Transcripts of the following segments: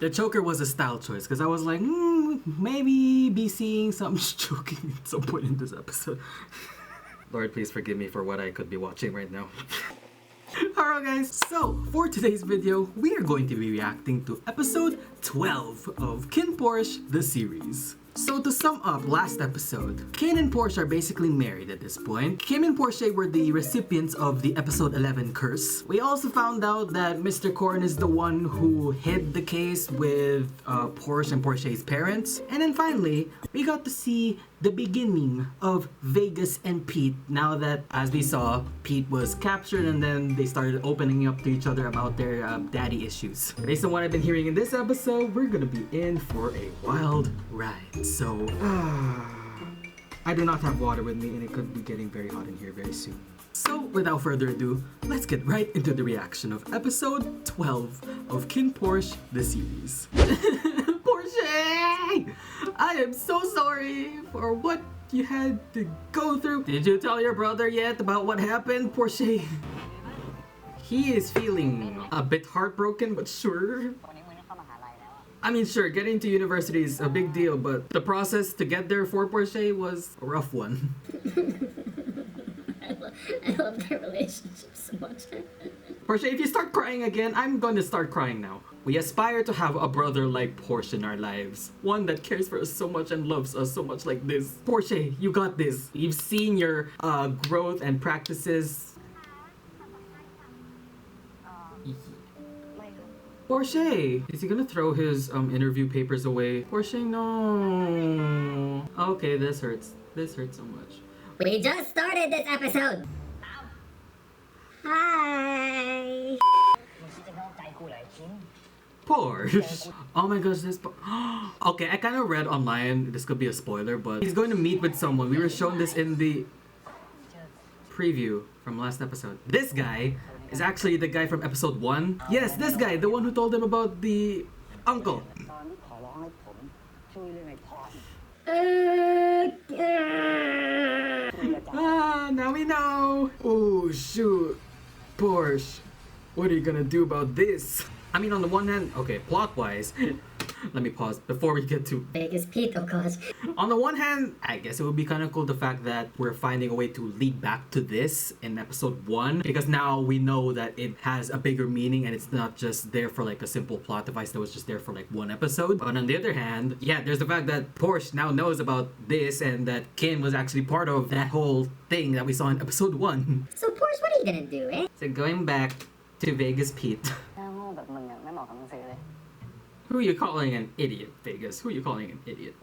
The choker was a style choice because I was like, maybe be seeing something choking at some point in this episode. Lord, please forgive me for what I could be watching right now. Alright guys, so for today's video, we are going to be reacting to episode 12 of KinnPorsche, the series. So to sum up last episode, Kinn and Porsche are basically married at this point. Kim and Porsche were the recipients of the episode 11 curse. We also found out that Mr. Korn is the one who hid the case with Porsche and Porsche's parents. And then finally, we got to see the beginning of Vegas and Pete now that, as we saw, Pete was captured and then they started opening up to each other about their daddy issues. Based on what I've been hearing in this episode, we're gonna be in for a wild ride. So, I do not have water with me and it could be getting very hot in here very soon. So, without further ado, let's get right into the reaction of episode 12 of KinnPorsche, the series. Porsche! I am so sorry for what you had to go through. Did you tell your brother yet about what happened, Porsche? He is feeling a bit heartbroken, but sure. I mean, sure, getting to university is a big deal, but the process to get there for Porsche was a rough one. I love their relationship so much. Porsche, if you start crying again, I'm going to start crying now. We aspire to have a brother like Porsche in our lives. One that cares for us so much and loves us so much like this. Porsche, you got this. You've seen your growth and practices. Porsche! Is he gonna throw his interview papers away? Porsche, no. Okay, this hurts. This hurts so much. We just started this episode! Hi! Porsche! Oh my gosh, this... Okay, I kind of read online, this could be a spoiler, but he's going to meet with someone. We were shown this in the preview from last episode. This guy is actually the guy from episode 1. Yes, this guy, the one who told him about the uncle. Now we know. Oh shoot, Porsche, what are you gonna do about this? I mean, on the one hand, okay, plot-wise, let me pause before we get to Vegas Pete, of course. On the one hand, I guess it would be kind of cool the fact that we're finding a way to lead back to this in episode 1, because now we know that it has a bigger meaning and it's not just there for like a simple plot device that was just there for like one episode. But on the other hand, yeah, there's the fact that Porsche now knows about this and that Kinn was actually part of that whole thing that we saw in episode 1. So Porsche, what are you gonna do, eh? So going back to Vegas Pete. Who are you calling an idiot, Vegas? Who are you calling an idiot?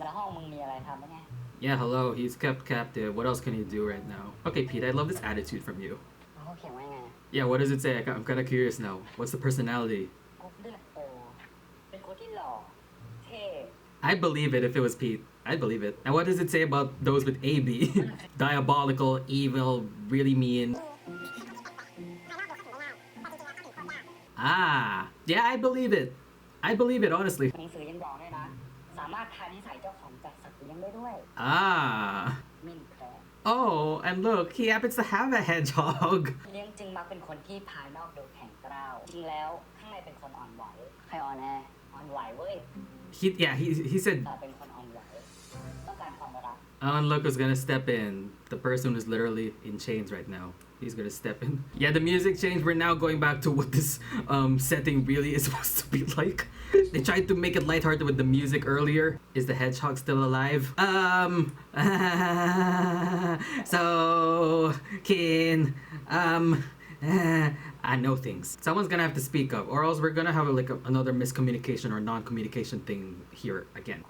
Yeah, hello, he's kept captive. What else can he do right now? Okay, Pete, I love this attitude from you. Yeah, what does it say? I'm kind of curious now. What's the personality? I believe it if it was Pete. I'd believe it. And what does it say about those with AB? Diabolical, evil, really mean. Ah, yeah, I believe it. I believe it, honestly. Ah. Oh, and look, he happens to have a hedgehog. He said... And look who's gonna step in. The person who's literally in chains right now. He's gonna step in. Yeah, the music changed. We're now going back to what this setting really is supposed to be like. They tried to make it lighthearted with the music earlier. Is the hedgehog still alive? So Kinn, I know things. Someone's gonna have to speak up, or else we're gonna have another miscommunication or non-communication thing here again.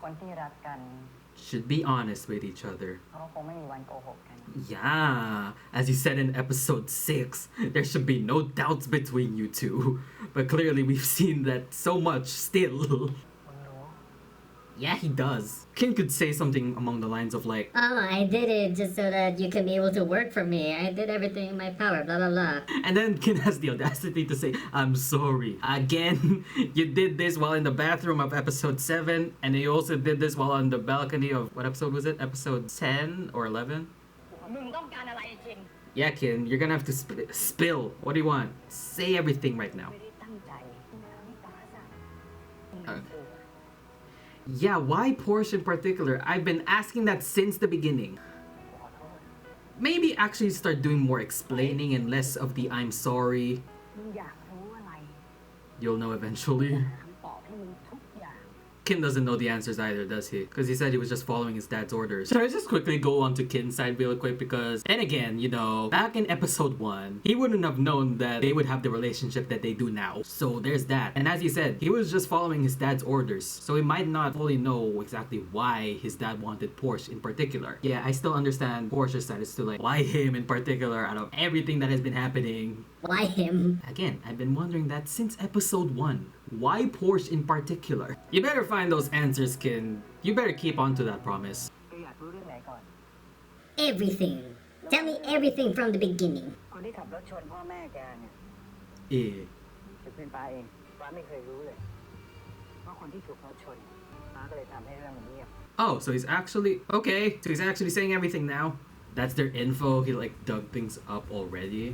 Should be honest with each other. Yeah, as you said in episode 6, there should be no doubts between you two. But clearly we've seen that so much still. Yeah, he does. Kinn could say something along the lines of like, oh, I did it just so that you can be able to work for me. I did everything in my power, blah blah blah. And then Kinn has the audacity to say, I'm sorry. Again, you did this while in the bathroom of episode 7, and you also did this while on the balcony of, what episode was it? Episode 10 or 11? Yeah, Kinn, you're gonna have to spill. What do you want? Say everything right now. Yeah, why Porsche in particular? I've been asking that since the beginning. Maybe actually start doing more explaining and less of the I'm sorry. มึงอยากรู้อะไร You'll know eventually. ตอบให้มึงทุกอย่าง Kin doesn't know the answers either, does he? Because he said he was just following his dad's orders. Should I just quickly go on to Kin's side real quick? Because, and again, you know, back in episode 1, he wouldn't have known that they would have the relationship that they do now. So there's that. And as he said, he was just following his dad's orders. So he might not fully know exactly why his dad wanted Porsche in particular. Yeah, I still understand Porsche's side is to like, why him in particular out of everything that has been happening? Why him? Again, I've been wondering that since episode 1. Why Porsche in particular? You better find those answers, Kin. You better keep on to that promise. คืออยากรู้เรื่องไหนก่อน Everything. Tell me everything from the beginning. คนที่ขับรถชนพ่อแม่แกเนี่ย Eh. คือเป็นป้าเองป้าไม่เคยรู้เลยว่าคนที่ถูกรถชนป้าก็เลยทำให้เรื่องมันเงียบ Oh, so he's actually... Okay, so he's actually saying everything now. That's their info. He like dug things up already.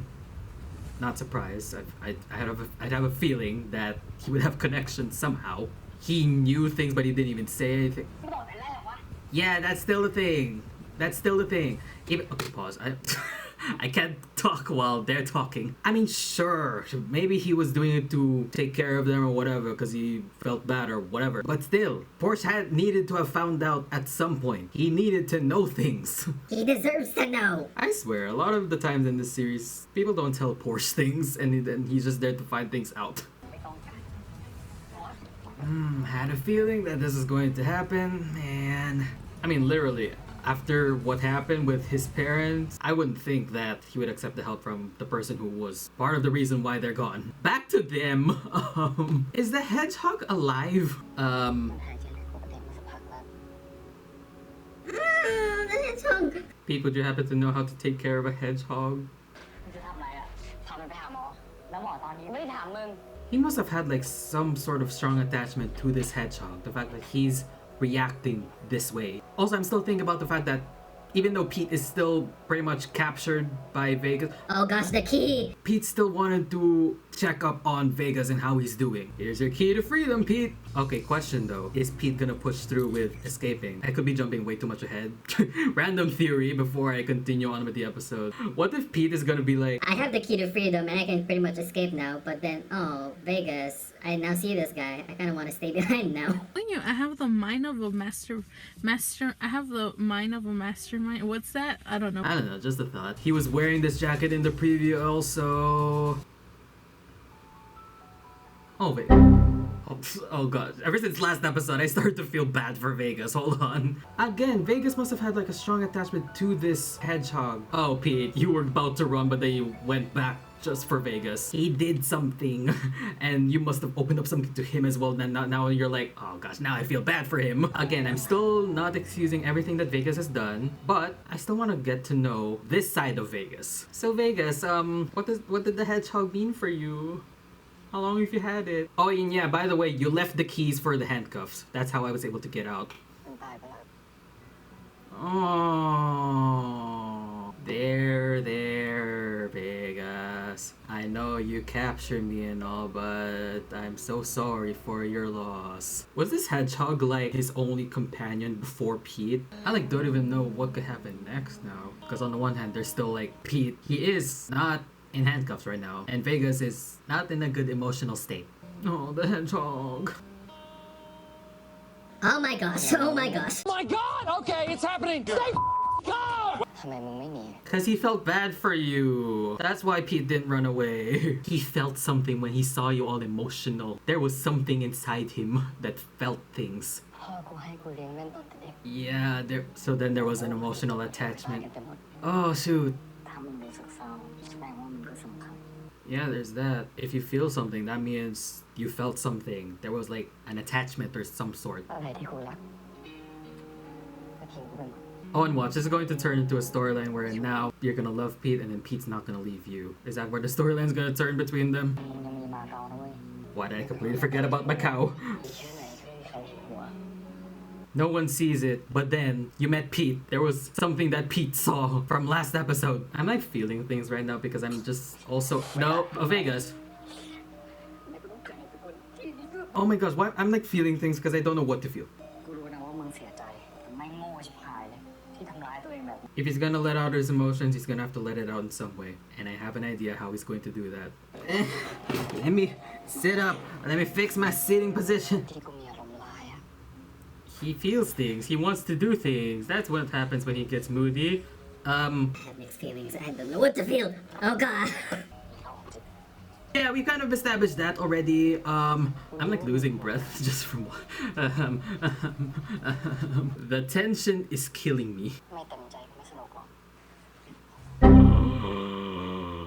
Not surprised. I'd have a feeling that he would have connections somehow. He knew things, but he didn't even say anything. ไม่บอกแต่แรกวะ Yeah, that's still the thing. That's still the thing. Even, okay, pause. I can't talk while they're talking. I mean, sure, maybe he was doing it to take care of them or whatever because he felt bad or whatever. But still, Porsche had needed to have found out at some point. He needed to know things. He deserves to know. I swear, a lot of the times in this series, people don't tell Porsche things and then he's just there to find things out. ไม่ต้องการ Had a feeling that this is going to happen, man. I mean, literally, after what happened with his parents, I wouldn't think that he would accept the help from the person who was part of the reason why they're gone. Back to them. Is the hedgehog alive? มันหายใจเลยปกติมาสักพักแล้ว The hedgehog. Pete, would you happen to know how to take care of a hedgehog? มึงจะทำอะไรอ่ะพามันไปหาหมอ แล้วหมอตอนนี้ไม่ได้ถามมึง He must have had like some sort of strong attachment to this hedgehog. The fact that he's reacting this way. Also, I'm still thinking about the fact that even though Pete is still pretty much captured by Vegas, Oh gosh, the key. Pete still wanted to check up on Vegas and how he's doing. Here's your key to freedom, Pete. Okay, question though. Is Pete gonna push through with escaping? I could be jumping way too much ahead. Random theory before I continue on with the episode. What if Pete is gonna be like, I have the key to freedom and I can pretty much escape now, but then, oh, Vegas. I now see this guy. I kind of want to stay behind now. I have the mind of a I have the mind of a mastermind. What's that? I don't know. I don't know, just a thought. He was wearing this jacket in the preview also. Oh, wait. Oh god, ever since last episode, I started to feel bad for Vegas. Hold on. Again, Vegas must have had like a strong attachment to this hedgehog. Oh, Pete, you were about to run, but then you went back just for Vegas. He did something, and you must have opened up something to him as well. Then now you're like, oh gosh, now I feel bad for him. Again, I'm still not excusing everything that Vegas has done, but I still want to get to know this side of Vegas. So Vegas, what did the hedgehog mean for you? How long have you had it? Oh, and yeah, by the way, you left the keys for the handcuffs. That's how I was able to get out. มันตายไปแล้ว Oh, there, Vegas. I know you captured me and all, but I'm so sorry for your loss. Was this hedgehog like his only companion before Pete? I like don't even know what could happen next now. Because on the one hand, there's still like Pete. He is not in handcuffs right now, and Vegas is not in a good emotional state. Oh, the hedgehog. Oh my gosh, oh my gosh. My God! Okay, it's happening. Stay calm. ทำไมมึงไม่หนี Because he felt bad for you. That's why Pete didn't run away. He felt something when he saw you all emotional. There was something inside him that felt things. พ่อกูให้กูเลี้ยงเล่นตั้งแต่เด็ก Yeah, so then there was an emotional ตาย attachment. กันไปหมด Oh, shoot. ถ้ามึงรู้สึกเศร้าแสดงว่ามึงก็สำคัญ Yeah, there's that. If you feel something, that means you felt something. There was like an attachment or some sort. อะไรที่กูรักก็ทิ้งกูไปหมด Oh, and watch, this is going to turn into a storyline where now you're gonna love Pete and then Pete's not gonna leave you. Is that where the storyline's gonna turn between them? มึงยังมีมาเก๊านะเว้ย Why did I completely forget about Macau? มีแค่ไหนก็ไม่มีใครเห็นหัว No one sees it, but then you met Pete. There was something that Pete saw from last episode. I'm like feeling things right now because I'm just also... No, Vegas. Oh my gosh, why I'm like feeling things because I don't know what to feel. กูรู้นะว่ามึงเสียใจแต่ไม่โง่ชิบหายเลยที่ทำร้ายตัวเองแบบนี้ If he's gonna let out his emotions, he's gonna have to let it out in some way. And I have an idea how he's going to do that. Let me sit up. Let me fix my sitting position. ที่กูมีอารมณ์ร้ายอะ He feels things. He wants to do things. That's what happens when he gets moody. I have mixed feelings. I don't know what to feel. Oh god. Yeah, we kind of established that already. I'm like losing breath just from the tension is killing me. ไม่เต็มใจกูไม่สนุกหรอก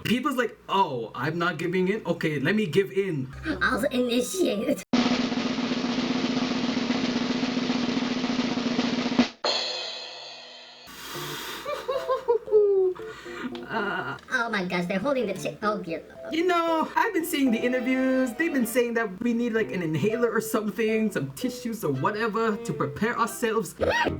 People's like, oh, I'm not giving in. Okay, let me give in. I'll initiate it. Oh my gosh, they're holding the chick. Oh dear. You know, I've been seeing the interviews. They've been saying that we need like an inhaler or something, some tissues or whatever to prepare ourselves.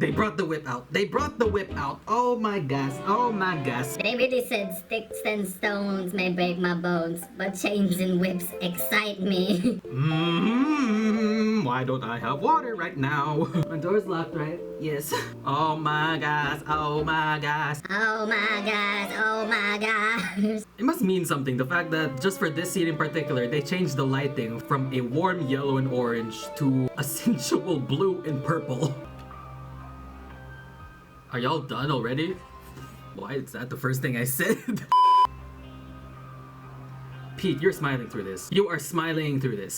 They brought the whip out. They brought the whip out. Oh my gosh. Oh my gosh. They really said sticks and stones may break my bones, but chains and whips excite me. Why don't I have water right now? My door's locked, right? Yes. Oh my gosh. Oh my gosh. Oh my gosh. Oh my gosh. It must mean something, the fact that just for this scene in particular, they changed the lighting from a warm yellow and orange to a sensual blue and purple. Are y'all done already? Why is that the first thing I said? Pete, you're smiling through this. You are smiling through this.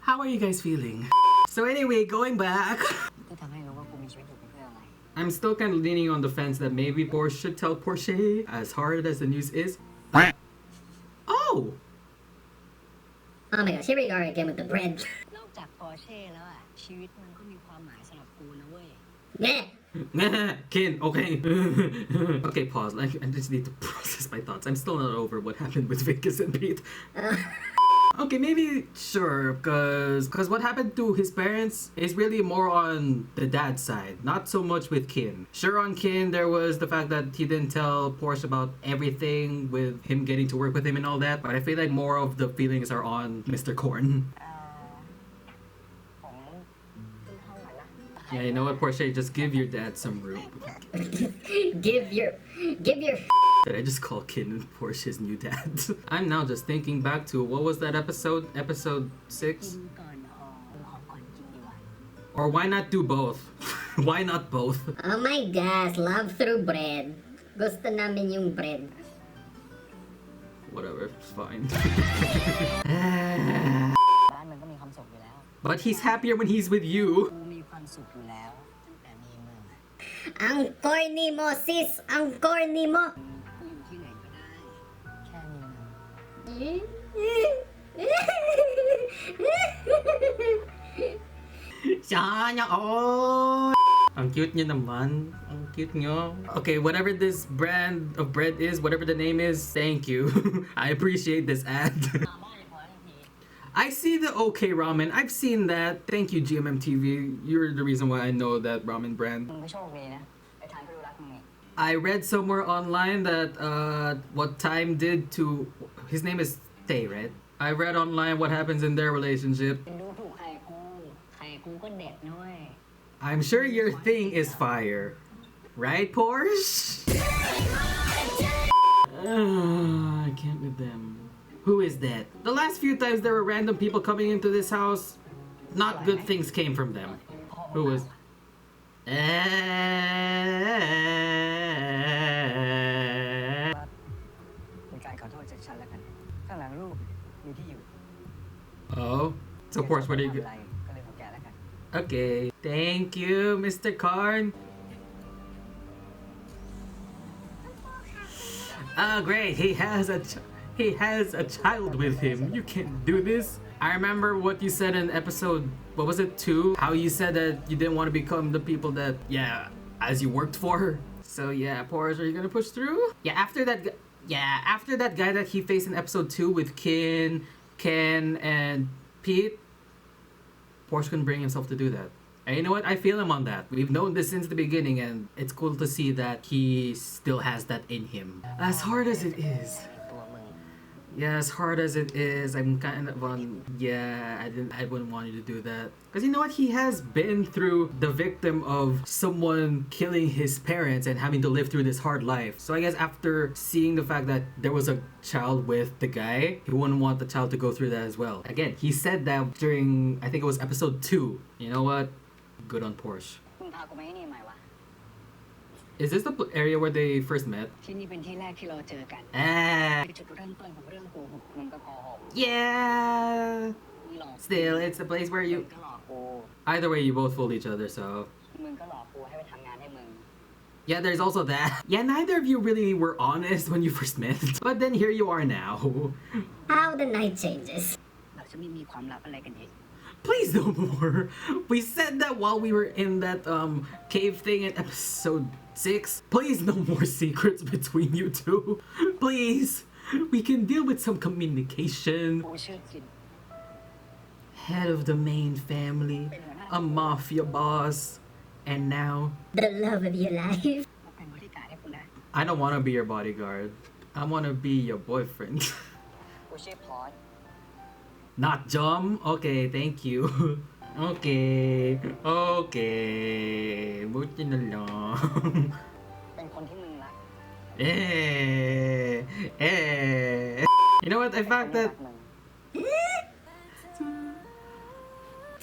How are you guys feeling? So anyway, going back, ที่ทำให้รู้ว่ากูมีชีวิตอยู่เพื่ออะไร I'm still kind of leaning on the fence that maybe Porsche should tell Porsche, as hard as the news is. Oh! Oh my gosh, here we are again with the bread. นอกจาก Porsche แล้วอะชีวิตมันก็มีความหมายสำหรับกูนะเว้ย Meh. Kin, okay. Okay, pause. I just need to process my thoughts. I'm still not over what happened with Vegas and Pete. Okay, maybe sure, because what happened to his parents is really more on the dad's side, not so much with Kin. Sure, on Kin there was the fact that he didn't tell Porsche about everything with him getting to work with him and all that, but I feel like more of the feelings are on Mr. Korn. ผมขึ้นห้องหน่อยนะ Yeah, you know what, Porsche, just give your dad some room. Give your. Did I just call Kin and Porsche's new dad? I'm now just thinking back to, what was that episode? Episode 6? กินก่อนหอมหอมก่อนกินดีกว่า Or why not do both? Why not both? Oh my gosh, love through bread. Gusto namin yung bread. Whatever, it's fine. ร้านมันก็มีความสุขอยู่แล้ว But he's happier when he's with you. กูมีความสุขอยู่แล้วตั้งแต่มีมึงอะ Ang corny mo, sis! Ang corny mo! กูอยู่ที่ไหนก็ได้ แค่มีมึง Sana all. Ang cute niya naman. Ang cute niyo. Okay, whatever this brand of bread is, whatever the name is, thank you. I appreciate this ad. มาบ้านไอ้พอยทันที I see the OK ramen. I've seen that. Thank you, GMM TV. You're the reason why I know that ramen brand. มึงก็โชคดีนะไอ้ทางก็รู้รักมึงนี่ I read somewhere online that what Time did to his name is Tay, right? I read online what happens in their relationship. ดูถูกไข่กูก็เด็ดนะเว้ย I'm sure your thing is fire. Right, Porsche? I can't with them. Who is that? The last few times there were random people coming into this house, not good things came from them. Who was... มีการขอโทษจากฉันแล้วกันข้างหลังรูปมีที่อยู่ Oh, so Porsche, what are you... ทำอะไรก็เลยของแกแล้วกัน Okay, thank you, Mr. Karn. Oh, great. He has a child with him. You can't do this. I remember what you said in episode, what was it, 2? How you said that you didn't want to become the people that, yeah, as you worked for. So yeah, Porsche, are you gonna push through? Yeah, after that guy that he faced in episode 2 with Ken, and Pete, Porsche couldn't bring himself to do that. And you know what? I feel him on that. We've known this since the beginning, and it's cool to see that he still has that in him. As hard as it is. Yeah, as hard as it is, I'm kind of on, yeah, I wouldn't want you to do that. Because you know what? He has been through the victim of someone killing his parents and having to live through this hard life. So I guess after seeing the fact that there was a child with the guy, he wouldn't want the child to go through that as well. Again, he said that during, I think it was episode 2. You know what? Good on Porsche. มึงพากูไปที่นี่ทำไมวะ Is this the area where they first met? ที่นี่เป็นที่แรกที่เราเจอกัน Ah, คือจุดเริ่มต้นของเรื่องโกหกมึงก็โกหก yeah. มึงหลอก Still, it's a place where มึ you... งก็หลอกกู Either way, you both fooled each other, so... มึงก็หลอกกูให้ไปทำงานให้มึง Yeah, there's also that. Yeah, neither of you really were honest when you first met. But then here you are now. How the night changes. เราจะไม่มีความลับอะไรกันอีก Please no more. We said that while we were in that cave thing in episode 6. Please no more secrets between you two. Please. We can deal with some communication. กูชื่อกิน Head of the main family, a mafia boss, and now The love of your life. มาเป็นบริการให้กูนะ I don't want to be your bodyguard. I want to be your boyfriend. กูชื่อพอร์ต Not Jom? Okay, thank you. Okay. Buti na lang. เป็นคนที่มึงรัก You know what? I found that... มึง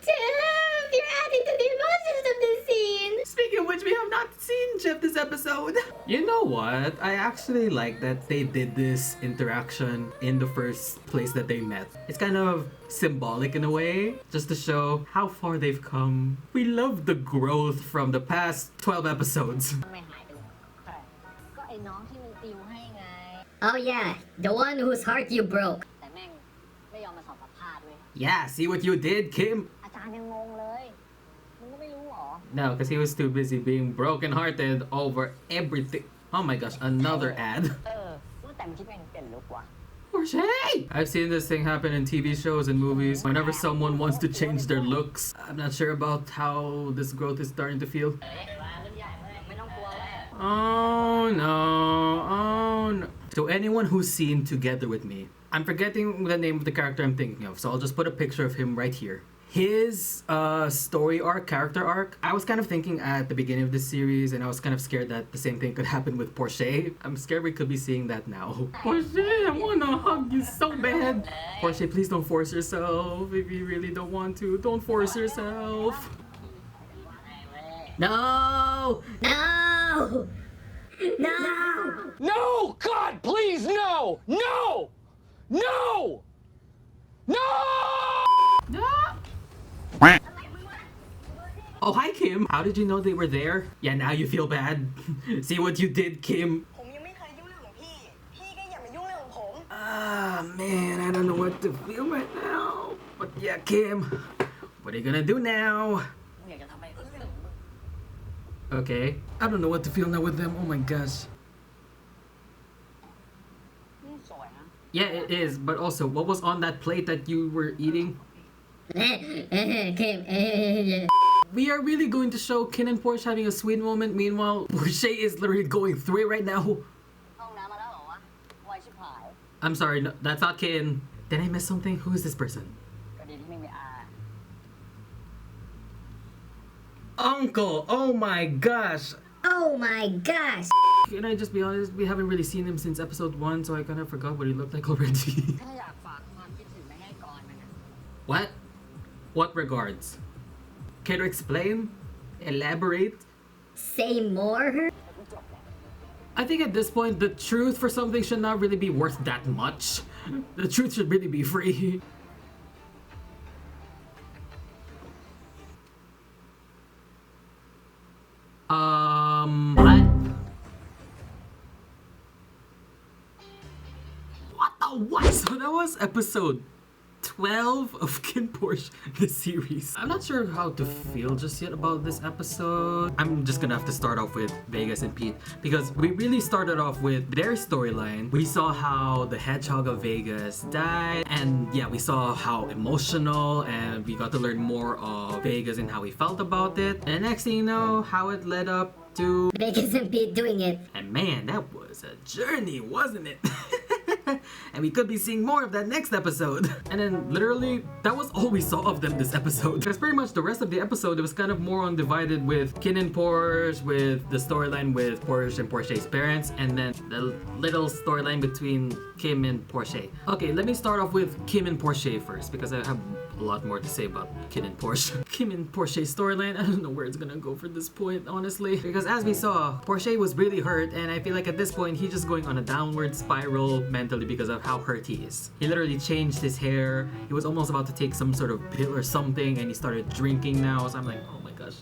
Jeff, you're adding to the emotions of this scene. Speaking of which, we have not seen Jeff this episode. You know what? I actually like that they did this interaction in the first place that they met. It's kind of symbolic in a way, just to show how far they've come. We love the growth from the past 12 episodes. ไม่หายไปเลยใช่ก็ไอ้น้องที่มึงติวให้ไง Oh yeah, the one whose heart you broke. แต่แม่งไม่ยอมมาสอบสัมภาษณ์เว้ย Yeah, see what you did, Kim? อาจารย์ยังงงเลย มึงก็ไม่รู้หรอ No, because he was too busy being brokenhearted over everything. Oh my gosh, another ad. รู้แต่มึงคิดว่ามึงเปลี่ยนลุกวะ Porsche! I've seen this thing happen in TV shows and movies. Whenever someone wants to change their looks, I'm not sure about how this growth is starting to feel. ไม่ต้องกลัวเว้ย Oh no, oh no. So anyone who's seen Together With Me, I'm forgetting the name of the character I'm thinking of, so I'll just put a picture of him right here. His story arc, character arc, I was kind of thinking at the beginning of this series, and I was kind of scared that the same thing could happen with Porsche. I'm scared we could be seeing that now. Porsche, I wanna hug you so bad. Porsche, please don't force yourself. If you really don't want to, don't force yourself. No! No! No! No! God, please, no! No! No! No! No! Oh, hi, Kim. How did you know they were there? Yeah, now you feel bad. See what you did, Kim. ผมยังไม่เคยยุ่งเรื่องของพี่ พี่ก็อย่ามายุ่งเรื่องของผม Ah, man, I don't know what to feel right now. But yeah, Kim, what are you gonna do now? อยากจะทำอะไรก็เรื่องของมึง Okay, I don't know what to feel now with them. Oh my gosh. สวยนะ Yeah, it is. But also, what was on that plate that you were eating? Kim, We are really going to show Kin and Porsche having a sweet moment. Meanwhile, Porsche is literally going through it right now. ห้องน้ำมาแล้วเหรอวะไวชิบหาย I'm sorry, no, that's not Kin. Did I miss something? Who is this person? ก็ดีที่ไม่มีอา Uncle! Oh my gosh! oh my gosh. Can I just be honest? We haven't really seen him since episode 1, so I kind of forgot what he looked like already. ถ้าอยากฝากความคิดถึงไปให้ก่อนมันนะ What? What regards? Can you explain? Elaborate? Say more? I think at this point, the truth for something should not really be worth that much. The truth should really be free. What? What the what? So that was episode 12 of KinnPorsche, the series. I'm not sure how to feel just yet about this episode. I'm just gonna have to start off with Vegas and Pete because we really started off with their storyline. We saw how the hedgehog of Vegas died, and yeah, we saw how emotional, and we got to learn more of Vegas and how he felt about it. And next thing you know, how it led up to Vegas and Pete doing it. And man, that was a journey, wasn't it? And we could be seeing more of that next episode. And then literally, that was all we saw of them this episode. Because pretty much the rest of the episode, it was kind of more undivided with Kinn and Porsche, with the storyline with Porsche and Porsche's parents, and then the little storyline between Kim and Porsche. Okay, let me start off with Kim and Porsche first, because I have a lot more to say about Kinn and Porsche. Kim and Porsche's storyline, I don't know where it's gonna go for this point, honestly. Because as we saw, Porsche was really hurt, and I feel like at this point, he's just going on a downward spiral mentally because of how hurt he is. He literally changed his hair. He was almost about to take some sort of pill or something, and he started drinking now. So I'm like, oh my gosh.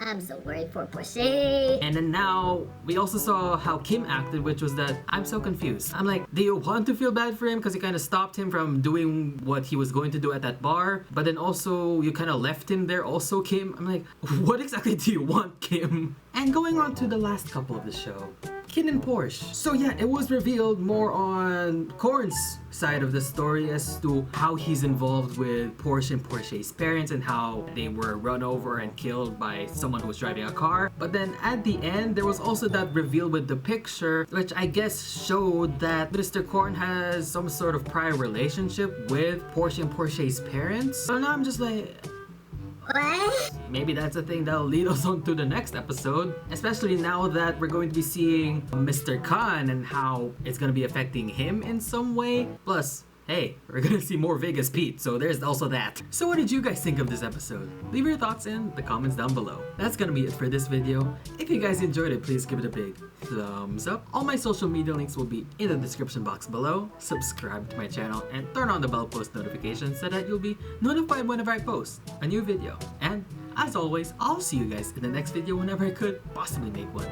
I'm so worried for Porsche. And then now, we also saw how Kim acted, which was that I'm so confused. I'm like, do you want to feel bad for him because you kind of stopped him from doing what he was going to do at that bar? But then also, you kind of left him there also, Kim. I'm like, what exactly do you want, Kim? And going on to the last couple of the show, Kinn and Porsche. So yeah, it was revealed more on Korn's side of the story as to how he's involved with Porsche and Porsche's parents and how they were run over and killed by someone who was driving a car. But then at the end, there was also that reveal with the picture, which I guess showed that Mr. Korn has some sort of prior relationship with Porsche and Porsche's parents. So now I'm just like, What? maybe that's a thing that'll lead us on to the next episode, especially now that we're going to be seeing Mr. Khan and how it's going to be affecting him in some way. Plus, hey, we're gonna see more Vegas Pete, so there's also that. So what did you guys think of this episode? Leave your thoughts in the comments down below. That's gonna be it for this video. If you guys enjoyed it, please give it a big thumbs up. All my social media links will be in the description box below. Subscribe to my channel and turn on the bell post notifications so that you'll be notified whenever I post a new video. And as always, I'll see you guys in the next video whenever I could possibly make one.